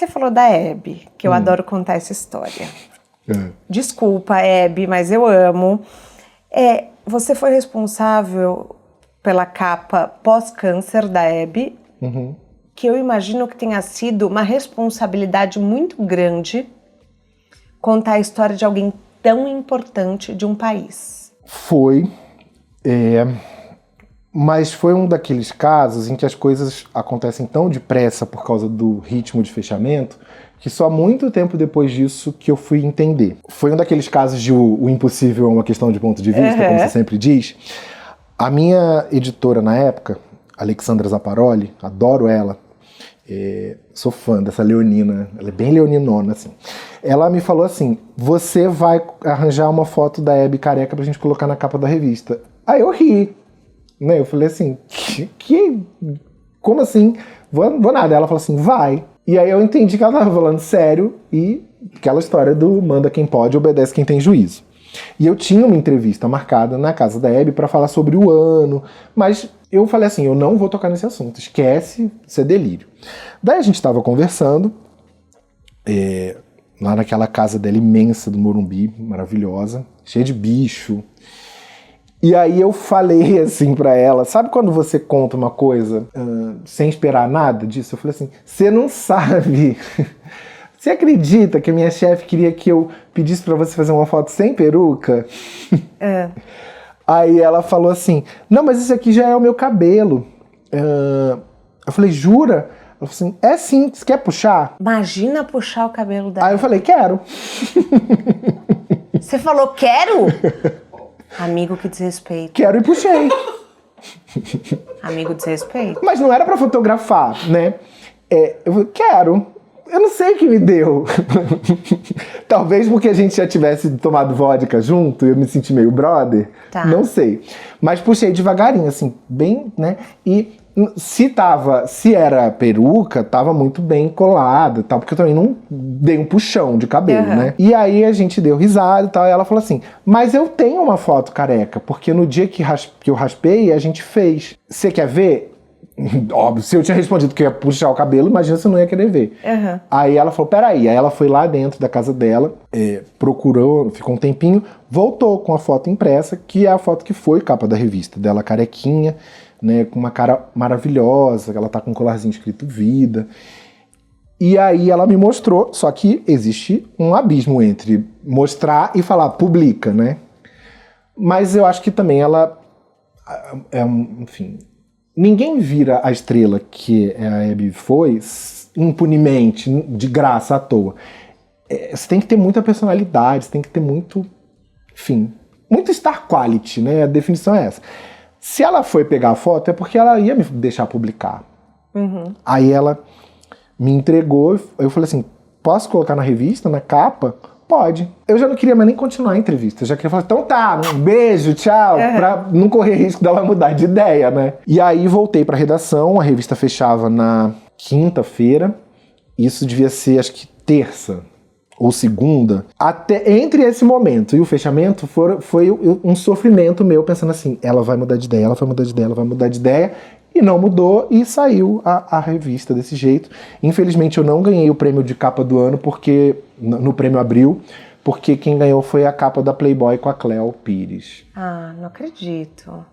Você falou da Hebe, que eu adoro contar essa história. Desculpa, Hebe, mas eu amo. Você foi responsável pela capa pós-câncer da Hebe, que eu imagino que tenha sido uma responsabilidade muito grande contar a história de alguém tão importante de um país. Foi, mas foi um daqueles casos em que as coisas acontecem tão depressa por causa do ritmo de fechamento, que só muito tempo depois disso que eu fui entender. Foi um daqueles casos de o impossível é uma questão de ponto de vista, como você sempre diz. A minha editora na época, Alexandra Zapparoli, adoro ela, sou fã dessa leonina, ela é bem leoninona, assim. Ela me falou assim, você vai arranjar uma foto da Hebe careca pra gente colocar na capa da revista. Aí eu ri, né? Eu falei assim, como assim? Vou nada. Ela falou assim, vai. E aí eu entendi que ela tava falando sério e aquela história do manda quem pode, obedece quem tem juízo. E eu tinha uma entrevista marcada na casa da Hebe pra falar sobre o ano, mas eu falei assim, eu não vou tocar nesse assunto, esquece, isso é delírio. Daí a gente tava conversando, lá naquela casa dela imensa do Morumbi, maravilhosa, cheia de bicho. E aí eu falei assim pra ela, sabe quando você conta uma coisa sem esperar nada disso? Eu falei assim, você não sabe... Você acredita que a minha chefe queria que eu pedisse pra você fazer uma foto sem peruca? Aí ela falou assim, não, mas isso aqui já é o meu cabelo. Eu falei, jura? Ela falou assim, sim, você quer puxar? Imagina puxar o cabelo dela. Aí eu falei, quero. Você falou, quero? Amigo, que desrespeito. Quero e puxei. Amigo, desrespeito. Mas não era pra fotografar, né? Eu falei, quero. Eu não sei o que me deu. Talvez porque a gente já tivesse tomado vodka junto e eu me senti meio brother. Tá. Não sei. Mas puxei devagarinho, assim, bem, né? E se era peruca, tava muito bem colada, tal, porque eu também não dei um puxão de cabelo, né? E aí a gente deu risada e tal, e ela falou assim, mas eu tenho uma foto careca, porque no dia que eu raspei, a gente fez. Você quer ver? Óbvio, se eu tinha respondido que eu ia puxar o cabelo, imagina se eu não ia querer ver. Aí ela falou, peraí. Aí ela foi lá dentro da casa dela, procurou, ficou um tempinho, voltou com a foto impressa, que é a foto que foi capa da revista, dela carequinha, né, com uma cara maravilhosa, ela tá com um colarzinho escrito Vida. E aí ela me mostrou, só que existe um abismo entre mostrar e falar, publica, né? Mas eu acho que também ela, enfim... Ninguém vira a estrela que a Hebe foi impunemente, de graça, à toa. Você tem que ter muita personalidade, você tem que ter muito, enfim, muito star quality, né? A definição é essa. Se ela foi pegar a foto, é porque ela ia me deixar publicar. Aí ela me entregou, eu falei assim, posso colocar na revista, na capa? Pode. Eu já não queria mais nem continuar a entrevista. Eu já queria falar, então tá, um beijo, tchau, pra não correr risco dela mudar de ideia, né? E aí voltei pra redação, a revista fechava na quinta-feira. Isso devia ser, acho que terça ou segunda. Até entre esse momento e o fechamento foi um sofrimento meu, pensando assim, ela vai mudar de ideia, ela vai mudar de ideia, ela vai mudar de ideia. E não mudou, e saiu a revista desse jeito. Infelizmente eu não ganhei o prêmio de capa do ano, porque no Prêmio Abril, porque quem ganhou foi a capa da Playboy com a Cleo Pires. Ah, não acredito.